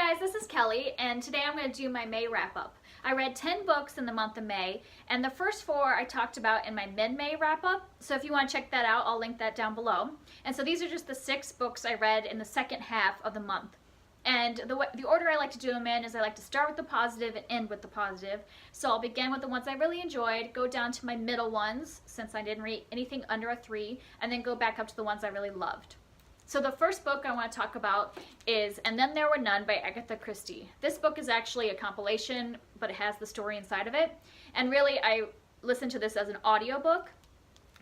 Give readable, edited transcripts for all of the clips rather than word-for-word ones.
Hi guys, this is Kelly, and today I'm going to do my May wrap-up. I read 10 books in the month of May, and the first 4 I talked about in my mid-May wrap-up, so if you want to check that out, I'll link that down below. And so these are just the 6 books I read in the second half of the month. And the order I like to do them in is I like to start with the positive and end with the positive. So I'll begin with the ones I really enjoyed, go down to my middle ones, since I didn't read anything under a 3, and then go back up to the ones I really loved. So the first book I want to talk about is And Then There Were None by Agatha Christie. This book is actually a compilation, but it has the story inside of it. And really, I listened to this as an audiobook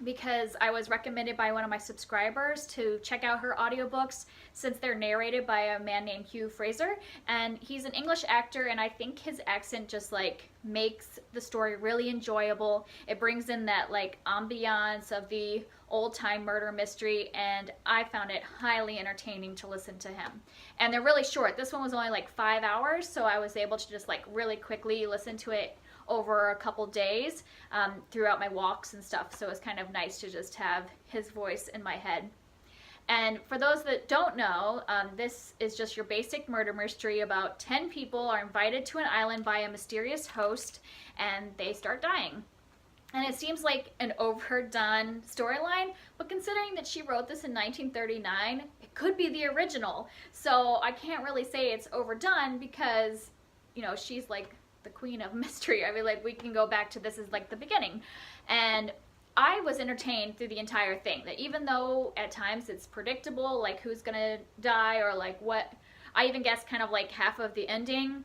because I was recommended by one of my subscribers to check out her audiobooks since they're narrated by a man named Hugh Fraser. And he's an English actor, and I think his accent just like makes the story really enjoyable. It brings in that like ambiance of the old-time murder mystery, and I found it highly entertaining to listen to him. And they're really short. This one was only like 5 hours, so I was able to just like really quickly listen to it over a couple days throughout my walks and stuff, so it's kind of nice to just have his voice in my head. And for those that don't know, this is just your basic murder mystery about 10 people are invited to an island by a mysterious host, and they start dying. And it seems like an overdone storyline, but considering that she wrote this in 1939, it could be the original. So I can't really say it's overdone because, you know, she's like the queen of mystery. I mean, like, we can go back to this as like the beginning. And I was entertained through the entire thing, that even though at times it's predictable, like who's gonna die or like what, I even guessed kind of like half of the ending,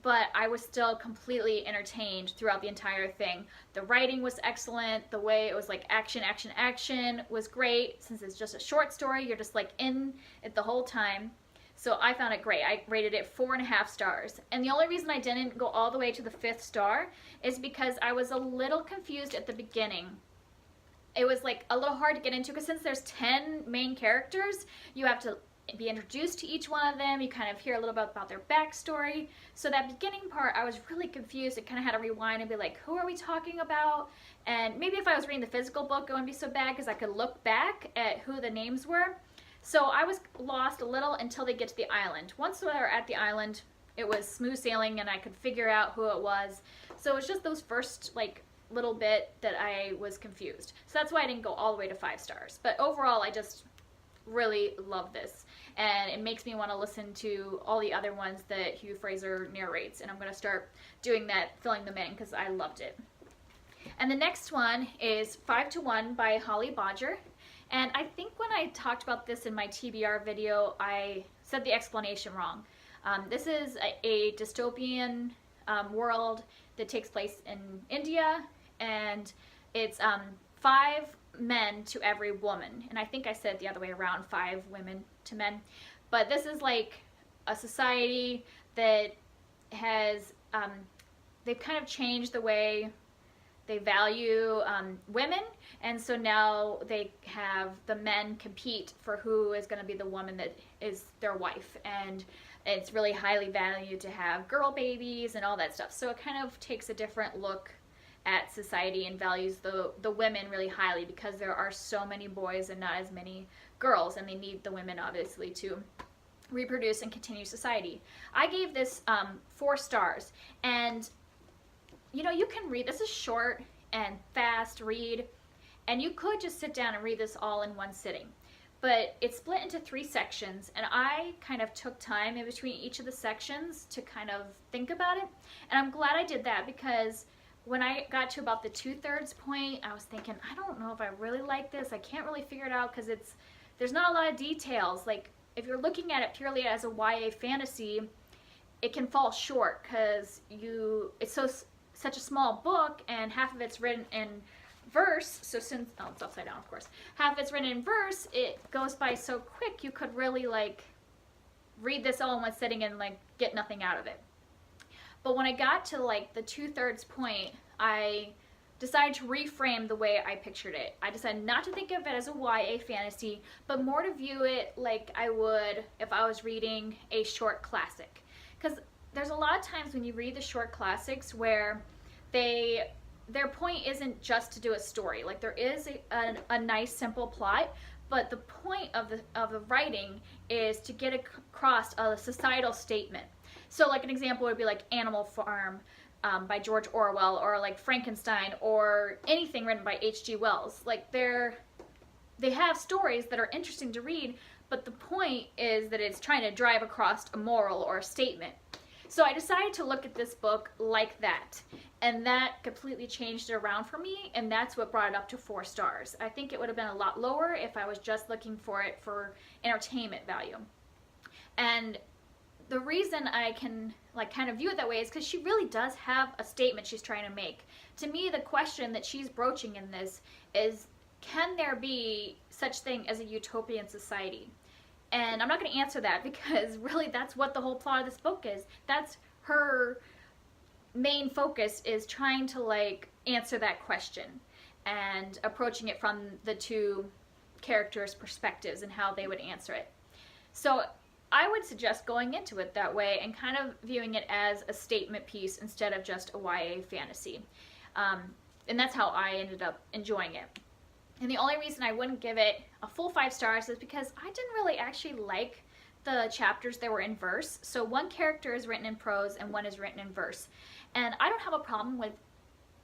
but I was still completely entertained throughout the entire thing. The writing was excellent. The way it was like action, action, action was great. Since it's just a short story, you're just like in it the whole time. So I found it great. I rated it 4.5 stars. And the only reason I didn't go all the way to the 5th star is because I was a little confused at the beginning. It was like a little hard to get into because since there's 10 main characters, you have to be introduced to each one of them. You kind of hear a little bit about their backstory. So that beginning part, I was really confused. I kind of had to rewind and be like, who are we talking about? And maybe if I was reading the physical book, it wouldn't be so bad because I could look back at who the names were. So I was lost a little until they get to the island. Once they were at the island, it was smooth sailing and I could figure out who it was. So it's just those first like little bit that I was confused. So that's why I didn't go all the way to 5 stars. But overall, I just really love this, and it makes me want to listen to all the other ones that Hugh Fraser narrates, and I'm going to start doing that, filling them in, because I loved it. And the next one is 5 to 1 by Holly Bodger, and I think when I talked about this in my TBR video, I said the explanation wrong. This is a dystopian world that takes place in India, and it's 5 men to every woman, and I think I said the other way around, 5 women to men. But this is like a society that has they've kind of changed the way they value women, and so now they have the men compete for who is going to be the woman that is their wife, and it's really highly valued to have girl babies and all that stuff. So it kind of takes a different look at society and values the women really highly because there are so many boys and not as many girls, and they need the women obviously to reproduce and continue society. I gave this 4 stars, and you know, you can read, this is short and fast read, and you could just sit down and read this all in one sitting, but it's split into 3 sections, and I kind of took time in between each of the sections to kind of think about it, and I'm glad I did that because when I got to about the 2/3 point, I was thinking, I don't know if I really like this. I can't really figure it out because there's not a lot of details. Like, if you're looking at it purely as a YA fantasy, it can fall short because it's such a small book, and half of it's written in verse. So since, oh, it's upside down, of course. Half of it's written in verse, it goes by so quick, you could really like read this all in one sitting and like get nothing out of it. But when I got to like the 2/3 point, I decided to reframe the way I pictured it. I decided not to think of it as a YA fantasy, but more to view it like I would if I was reading a short classic. Because there's a lot of times when you read the short classics where their point isn't just to do a story. Like, there is a nice simple plot, but the point of the writing is to get across a societal statement. So like an example would be like Animal Farm by George Orwell, or like Frankenstein, or anything written by H.G. Wells. Like they have stories that are interesting to read, but the point is that it's trying to drive across a moral or a statement. So I decided to look at this book like that, and that completely changed it around for me, and that's what brought it up to 4 stars. I think it would have been a lot lower if I was just looking for it for entertainment value. And the reason I can like kind of view it that way is because she really does have a statement she's trying to make. To me, the question that she's broaching in this is, can there be such thing as a utopian society? And I'm not going to answer that, because really that's what the whole plot of this book is. That's her main focus, is trying to like answer that question and approaching it from the 2 characters' perspectives and how they would answer it. So I would suggest going into it that way and kind of viewing it as a statement piece instead of just a YA fantasy. And that's how I ended up enjoying it. And the only reason I wouldn't give it a full 5 stars is because I didn't really actually like the chapters that were in verse. So 1 character is written in prose and 1 is written in verse. And I don't have a problem with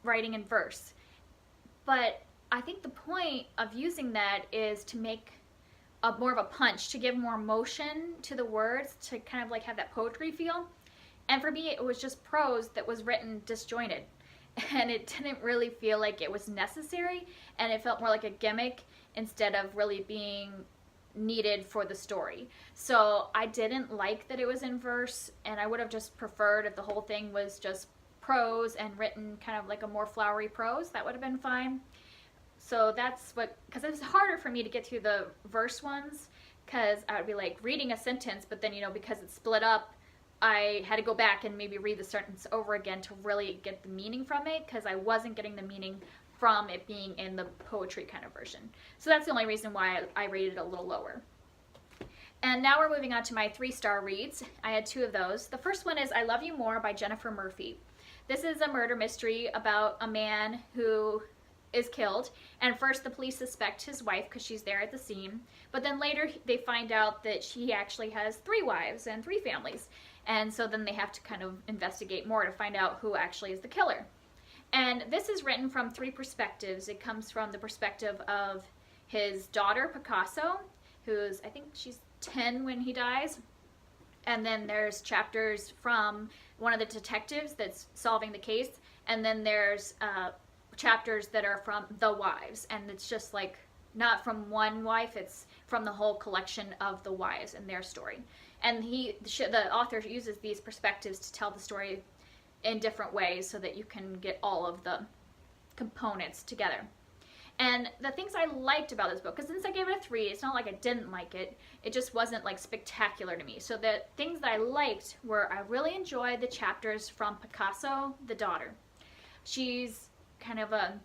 writing in verse. But I think the point of using that is to make more of a punch, to give more emotion to the words, to kind of like have that poetry feel. And for me, it was just prose that was written disjointed. And it didn't really feel like it was necessary, and it felt more like a gimmick instead of really being needed for the story. So I didn't like that it was in verse, and I would have just preferred if the whole thing was just prose and written kind of like a more flowery prose. That would have been fine. So that's what, because it was harder for me to get through the verse ones, because I would be like reading a sentence, but then, you know, because it's split up, I had to go back and maybe read the sentence over again to really get the meaning from it, because I wasn't getting the meaning from it being in the poetry kind of version. So that's the only reason why I rated it a little lower. And now we're moving on to my 3-star reads. I had 2 of those. The first one is I Love You More by Jennifer Murphy. This is a murder mystery about a man who is killed, and first the police suspect his wife because she's there at the scene, but then later they find out that she actually has 3 wives and 3 families. And so then they have to kind of investigate more to find out who actually is the killer. And this is written from 3 perspectives. It comes from the perspective of his daughter, Picasso, who's, I think she's 10 when he dies. And then there's chapters from one of the detectives that's solving the case. And then there's chapters that are from the wives. And it's just like, not from one wife, it's from the whole collection of the wives and their story. And the author uses these perspectives to tell the story in different ways so that you can get all of the components together. And the things I liked about this book, because since I gave it a 3, it's not like I didn't like it, it just wasn't like spectacular to me. So the things that I liked were, I really enjoyed the chapters from Picasso, the daughter. She's kind of a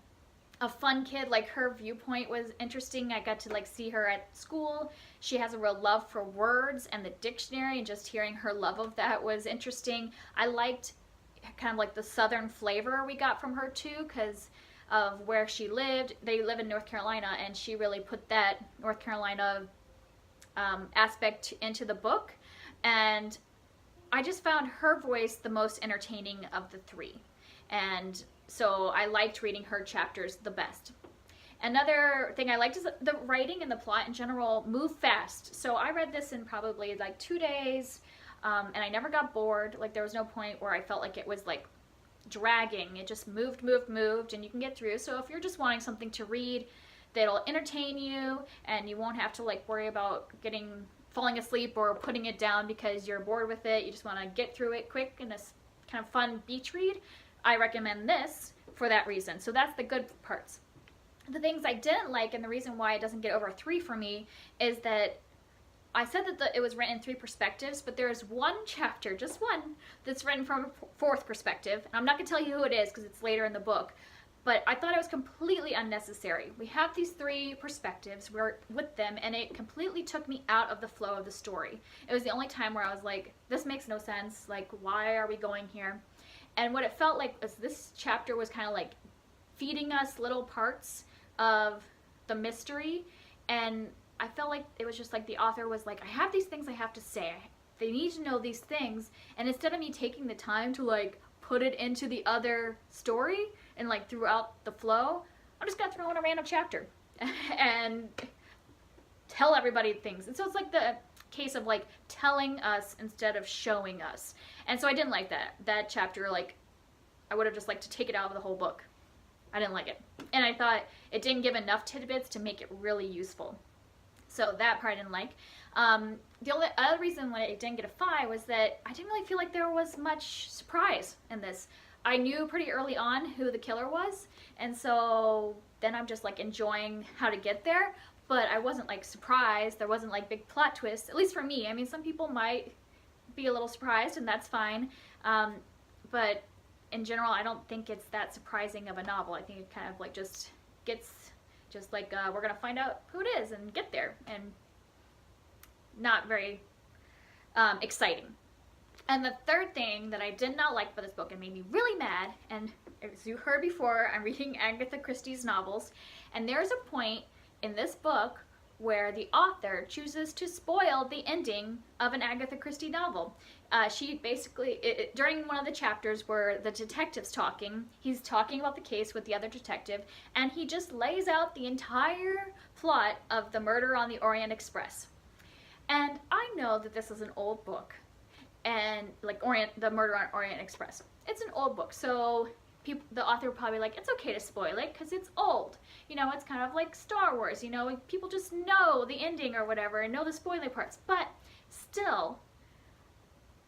fun kid. Like, her viewpoint was interesting. I got to like see her at school. She has a real love for words and the dictionary, and just hearing her love of that was interesting. I liked kind of like the southern flavor we got from her too, because of where she lived. They live in North Carolina, and she really put that North Carolina aspect into the book. And I just found her voice the most entertaining of the 3. And so I liked reading her chapters the best. Another thing I liked is the writing and the plot in general move fast. So I read this in probably like 2 days, and I never got bored. Like, there was no point where I felt like it was like dragging. It just moved, and you can get through. So if you're just wanting something to read that'll entertain you, and you won't have to like worry about falling asleep or putting it down because you're bored with it, you just want to get through it quick in this kind of fun beach read, I recommend this for that reason. So that's the good parts. The things I didn't like, and the reason why it doesn't get over a 3 for me, is that I said that it was written in 3 perspectives, but there is one chapter, just one, that's written from a 4th perspective. And I'm not going to tell you who it is because it's later in the book, but I thought it was completely unnecessary. We have these 3 perspectives, we're with them, and it completely took me out of the flow of the story. It was the only time where I was like, this makes no sense, like, why are we going here? And what it felt like was this chapter was kind of like feeding us little parts of the mystery, and I felt like it was just like the author was like, I have these things I have to say. They need to know these things. And instead of me taking the time to like put it into the other story and like throughout the flow, I'm just gonna throw in a random chapter and tell everybody things. And so it's like the case of like telling us instead of showing us. And so I didn't like that chapter. Like, I would have just liked to take it out of the whole book. I didn't like it. And I thought it didn't give enough tidbits to make it really useful. So that part I didn't like. The only other reason why it didn't get a 5 was that I didn't really feel like there was much surprise in this. I knew pretty early on who the killer was, and so then I'm just like enjoying how to get there, but I wasn't like surprised. There wasn't like big plot twists, at least for me. I mean, some people might be a little surprised, and that's fine. But in general, I don't think it's that surprising of a novel. I think it kind of like just gets, just like we're gonna find out who it is and get there, and not very exciting. And the third thing that I did not like about this book and made me really mad, and as you heard before, I'm reading Agatha Christie's novels, and there's a point in this book where the author chooses to spoil the ending of an Agatha Christie novel. She basically, during one of the chapters where the detective's talking, he's talking about the case with the other detective, and he just lays out the entire plot of the Murder on the Orient Express. And I know that this is an old book, and like the Murder on Orient Express. It's an old book, so the author will probably like, it's okay to spoil it because it's old. You know, it's kind of like Star Wars, you know, people just know the ending or whatever and know the spoiling parts. But still,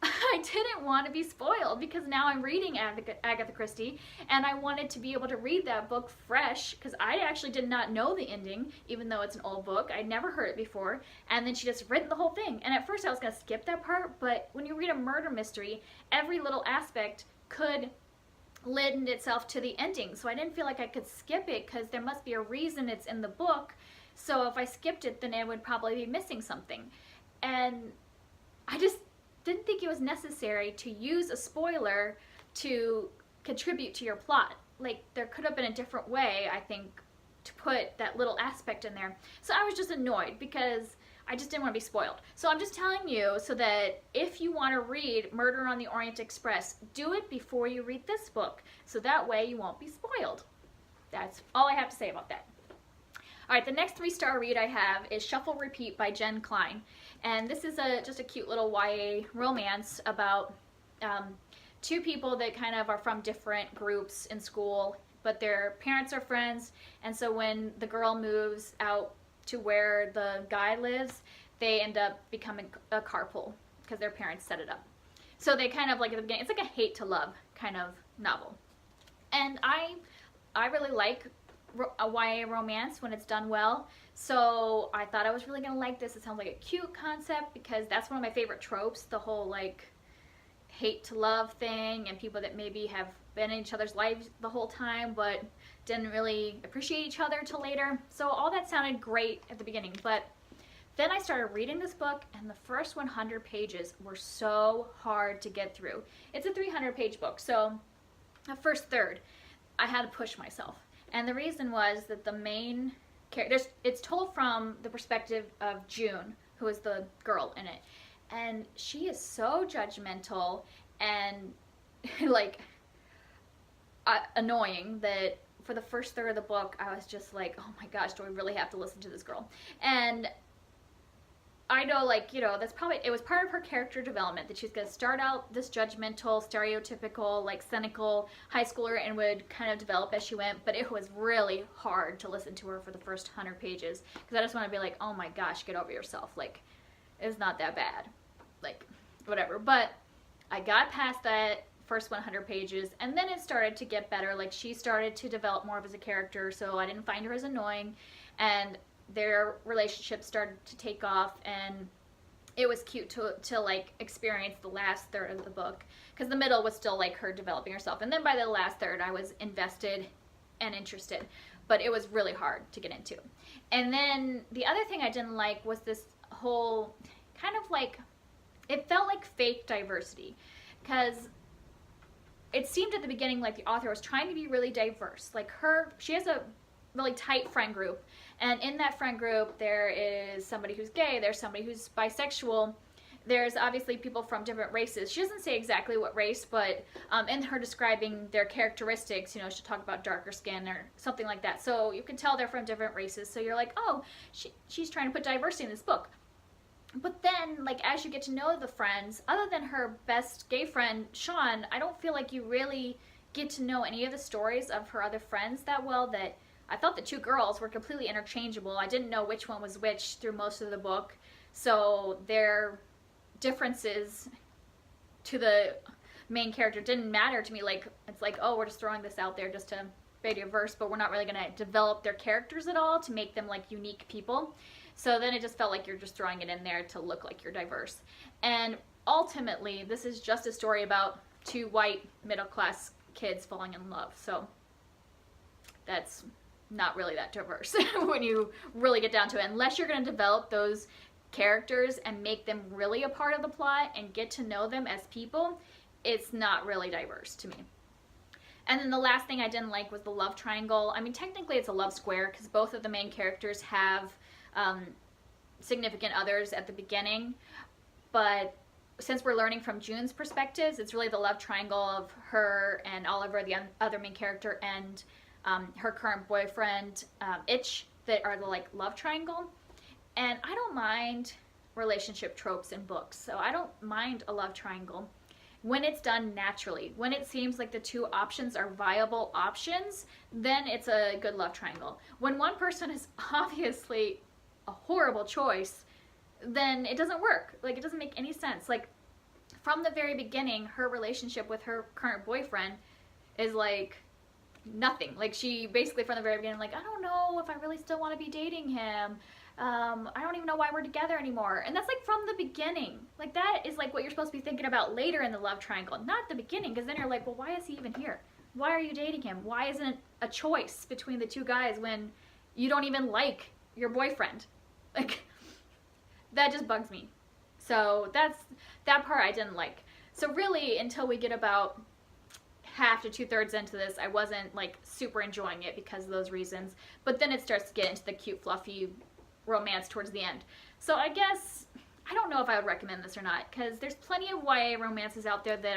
I didn't want to be spoiled because now I'm reading Agatha Christie, and I wanted to be able to read that book fresh because I actually did not know the ending, even though it's an old book. I'd never heard it before, and then she just written the whole thing. And at first I was going to skip that part, but when you read a murder mystery, every little aspect could lend itself to the ending. So I didn't feel like I could skip it because there must be a reason it's in the book. So if I skipped it, then it would probably be missing something. And I just didn't think it was necessary to use a spoiler to contribute to your plot. Like, there could have been a different way, I think, to put that little aspect in there. So I was just annoyed because I just didn't want to be spoiled. So I'm just telling you so that if you want to read Murder on the Orient Express, do it before you read this book. So that way you won't be spoiled. That's all I have to say about that. All right, the next 3-star read I have is Shuffle Repeat by Jen Klein. And this is just a cute little YA romance about 2 people that kind of are from different groups in school, but their parents are friends. And so when the girl moves out to where the guy lives, they end up becoming a carpool because their parents set it up. So they kind of like at the beginning, it's like a hate to love kind of novel. And I really like a YA romance when it's done well. So I thought I was really gonna like this. It sounds like a cute concept because that's one of my favorite tropes, the whole like hate to love thing, and people that maybe have been in each other's lives the whole time but didn't really appreciate each other till later. So all that sounded great at the beginning, but then I started reading this book and the first 100 pages were so hard to get through. It's a 300-page book, so the first third I had to push myself. And the reason was that the main character, it's told from the perspective of June, who is the girl in it. And she is so judgmental and like annoying that for the first third of the book, I was just like, oh my gosh, do I really have to listen to this girl? And I know, like, you know, it was part of her character development that she's going to start out this judgmental, stereotypical, like, cynical high schooler and would kind of develop as she went, but it was really hard to listen to her for the first 100 pages because I just want to be like, oh my gosh, get over yourself. Like, it's not that bad. Like, whatever. But I got past that first 100 pages, and then it started to get better. Like, she started to develop more of as a character, so I didn't find her as annoying, and their relationship started to take off, and it was cute to like experience the last third of the book because the middle was still like her developing herself, and then by the last third I was invested and interested, but it was really hard to get into. And then the other thing I didn't like was this whole kind of like, it felt like fake diversity because it seemed at the beginning like the author was trying to be really diverse. Like she has a really tight friend group, And in that friend group, there is somebody who's gay, there's somebody who's bisexual, there's obviously people from different races. She doesn't say exactly what race, but in her describing their characteristics, you know, she'll talk about darker skin or something like that. So you can tell they're from different races. So you're like, oh, she's trying to put diversity in this book. But then, like, as you get to know the friends, other than her best gay friend, Sean, I don't feel like you really get to know any of the stories of her other friends that well. That I thought the two girls were completely interchangeable. I didn't know which one was which through most of the book. So their differences to the main character didn't matter to me. Like, it's like, oh, we're just throwing this out there just to be diverse, but we're not really going to develop their characters at all to make them like unique people. So then it just felt like you're just throwing it in there to look like you're diverse. And ultimately, this is just a story about two white middle-class kids falling in love. So that's not really that diverse when you really get down to it. Unless you're going to develop those characters and make them really a part of the plot and get to know them as people, it's not really diverse to me. And then the last thing I didn't like was the love triangle. I mean, technically it's a love square because both of the main characters have significant others at the beginning, but since we're learning from June's perspectives, it's really the love triangle of her and Oliver, the other main character, and her current boyfriend, Itch, that are the like love triangle. And I don't mind relationship tropes in books, so I don't mind a love triangle when it's done naturally. When it seems like the two options are viable options, then it's a good love triangle. When one person is obviously a horrible choice, then it doesn't work. Like, it doesn't make any sense. Like, from the very beginning, her relationship with her current boyfriend is like nothing. Like, she basically from the very beginning, like, I don't know if I really still want to be dating him. I don't even know why we're together anymore. And that's like from the beginning. Like, that is like what you're supposed to be thinking about later in the love triangle, not the beginning, because then you're like, well, why is he even here? Why are you dating him? Why isn't it a choice between the two guys when you don't even like your boyfriend? Like, that just bugs me. So that part I didn't like. So really, until we get about half to 2/3 into this, I wasn't like super enjoying it because of those reasons. But then it starts to get into the cute, fluffy romance towards the end. So I guess, I don't know if I would recommend this or not, because there's plenty of YA romances out there that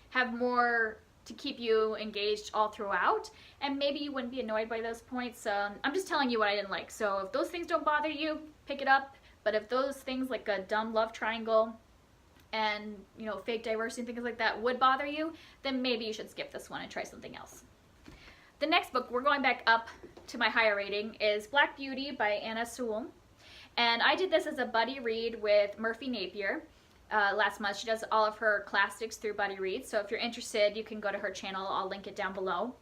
have more to keep you engaged all throughout, and maybe you wouldn't be annoyed by those points. I'm just telling you what I didn't like. So if those things don't bother you, pick it up. But if those things like a dumb love triangle and, you know, fake diversity and things like that would bother you, then maybe you should skip this one and try something else. The next book, we're going back up to my higher rating, is Black Beauty by Anna Sewell. And I did this as a buddy read with Murphy Napier last month. She does all of her classics through Buddy Reads. So if you're interested, you can go to her channel. I'll link it down below.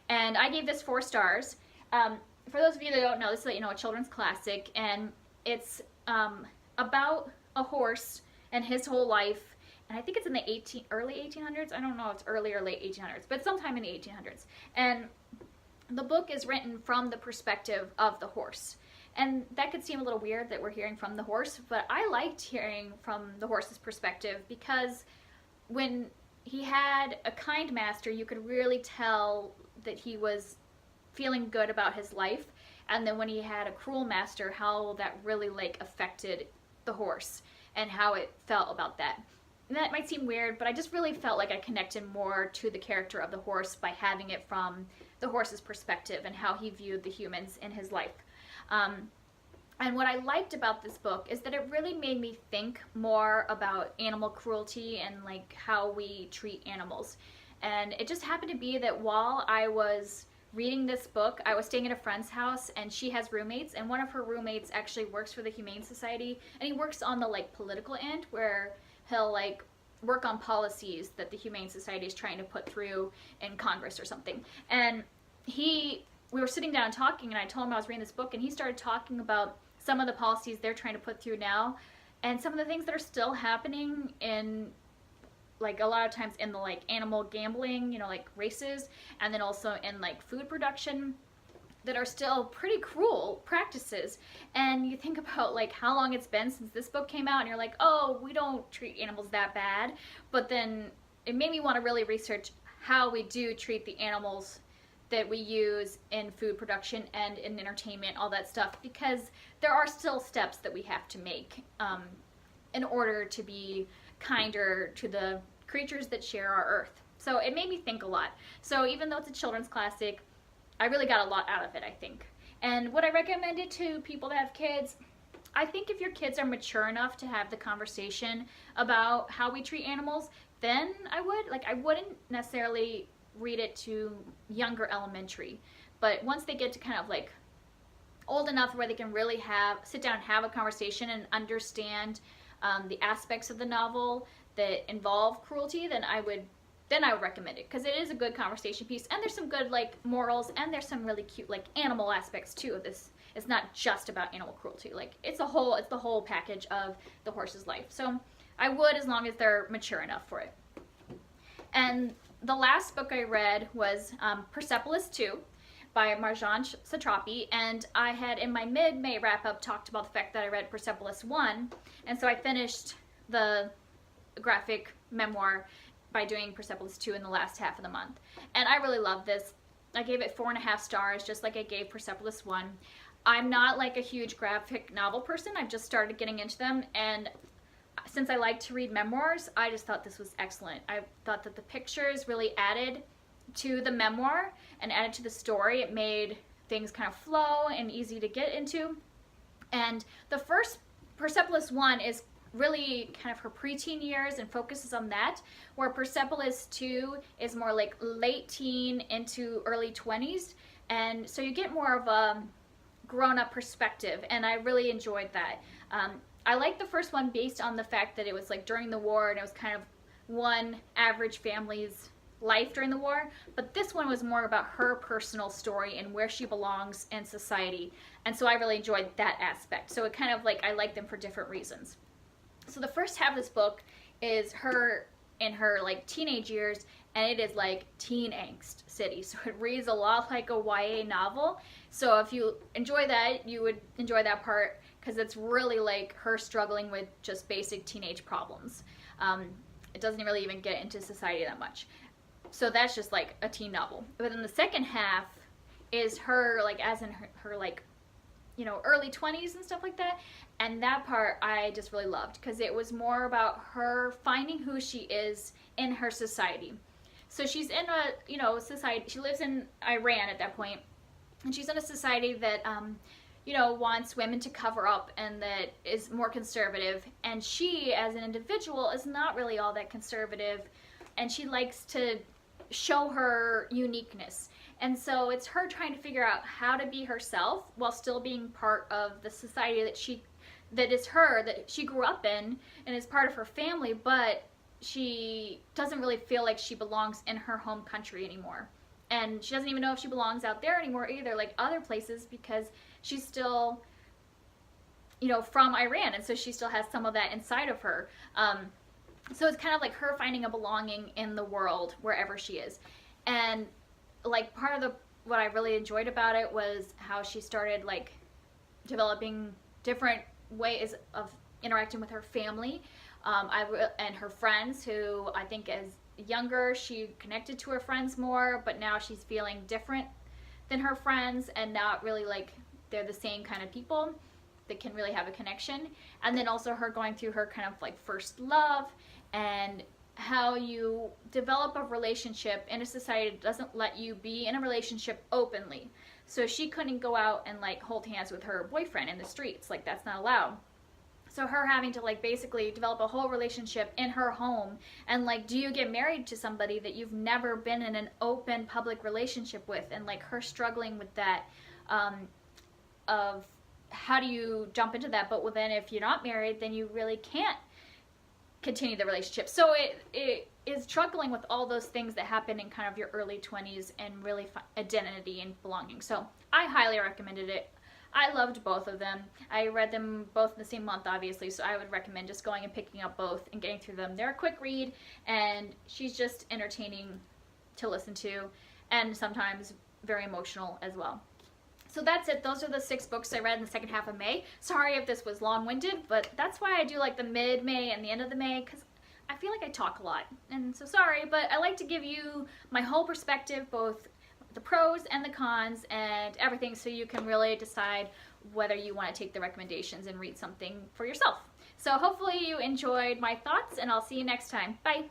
And I gave this 4 stars. For those of you that don't know, this is, you know, a children's classic. And it's about a horse and his whole life. And I think it's in the early 1800s. I don't know if it's early or late 1800s, but sometime in the 1800s. And the book is written from the perspective of the horse. And that could seem a little weird that we're hearing from the horse, but I liked hearing from the horse's perspective because when he had a kind master, you could really tell that he was feeling good about his life. And then when he had a cruel master, how that really like affected the horse and how it felt about that. And that might seem weird, but I just really felt like I connected more to the character of the horse by having it from the horse's perspective and how he viewed the humans in his life. And what I liked about this book is that it really made me think more about animal cruelty and like how we treat animals. And it just happened to be that while I was reading this book, I was staying at a friend's house and she has roommates, and one of her roommates actually works for the Humane Society, and he works on the like political end where he'll like work on policies that the Humane Society is trying to put through in Congress or something. And we were sitting down talking, and I told him I was reading this book, and he started talking about some of the policies they're trying to put through now, and some of the things that are still happening in, like, a lot of times in the, like, animal gambling, you know, like, races, and then also in, like, food production that are still pretty cruel practices. And you think about, like, how long it's been since this book came out, and you're like, oh, we don't treat animals that bad. But then it made me want to really research how we do treat the animals that we use in food production and in entertainment, all that stuff, because there are still steps that we have to make in order to be kinder to the creatures that share our earth. So it made me think a lot. So even though it's a children's classic, I really got a lot out of it, I think. And would I recommend it to people that have kids? I think if your kids are mature enough to have the conversation about how we treat animals, then I would. Like, I wouldn't necessarily read it to younger elementary. But once they get to kind of like old enough where they can really sit down and have a conversation and understand the aspects of the novel that involve cruelty, then I would recommend it, because it is a good conversation piece, and there's some good like morals, and there's some really cute like animal aspects too of this. It's not just about animal cruelty. Like, it's the whole package of the horse's life. So I would, as long as they're mature enough for it. And the last book I read was Persepolis 2 by Marjane Satrapi, and I had in my mid-May wrap-up talked about the fact that I read Persepolis 1, and so I finished the graphic memoir by doing Persepolis 2 in the last half of the month. And I really love this. I gave it 4.5 stars, just like I gave Persepolis 1. I'm not like a huge graphic novel person. I've just started getting into them, and since I like to read memoirs, I just thought this was excellent. I thought that the pictures really added to the memoir and added to the story. It made things kind of flow and easy to get into. And the first Persepolis 1 is really kind of her preteen years and focuses on that, where Persepolis 2 is more like late teen into early 20s, and so you get more of a grown-up perspective, and I really enjoyed that. I like the first one based on the fact that it was like during the war, and it was kind of one average family's life during the war, but this one was more about her personal story and where she belongs in society, and so I really enjoyed that aspect. So it kind of like, I like them for different reasons. So the first half of this book is her in her like teenage years, and it is like teen angst city. So it reads a lot like a YA novel. So if you enjoy that, you would enjoy that part, because it's really like her struggling with just basic teenage problems. It doesn't really even get into society that much. So that's just like a teen novel. But then the second half is her like as in her like, you know, early 20s and stuff like that. And that part I just really loved, because it was more about her finding who she is in her society. So she's in a, you know, society, she lives in Iran at that point, and she's in a society that, you know, wants women to cover up and that is more conservative. And she, as an individual, is not really all that conservative, and she likes to show her uniqueness. And so it's her trying to figure out how to be herself while still being part of the society that she grew up in and is part of her family, but she doesn't really feel like she belongs in her home country anymore. And she doesn't even know if she belongs out there anymore either, like other places, because she's still, you know, from Iran, and so she still has some of that inside of her. So it's kind of like her finding a belonging in the world wherever she is. And like part of what I really enjoyed about it was how she started like developing different ways of interacting with her family and her friends, who I think as younger she connected to her friends more, but now she's feeling different than her friends, and not really like they're the same kind of people that can really have a connection. And then also her going through her kind of like first love, and how you develop a relationship in a society that doesn't let you be in a relationship openly. So she couldn't go out and like hold hands with her boyfriend in the streets, like that's not allowed. So her having to like basically develop a whole relationship in her home, and like, do you get married to somebody that you've never been in an open public relationship with, and like her struggling with that, of how do you jump into that, but then if you're not married, then you really can't continue the relationship. So it is struggling with all those things that happen in kind of your early 20s and really identity and belonging. So I highly recommended it. I loved both of them. I read them both in the same month, obviously, so I would recommend just going and picking up both and getting through them. They're a quick read, and she's just entertaining to listen to, and sometimes very emotional as well. So that's it. Those are the 6 books I read in the second half of May. Sorry if this was long-winded, but that's why I do like the mid-May and the end of the May, because I feel like I talk a lot. And so sorry, but I like to give you my whole perspective, both the pros and the cons and everything, so you can really decide whether you want to take the recommendations and read something for yourself. So hopefully you enjoyed my thoughts, and I'll see you next time. Bye!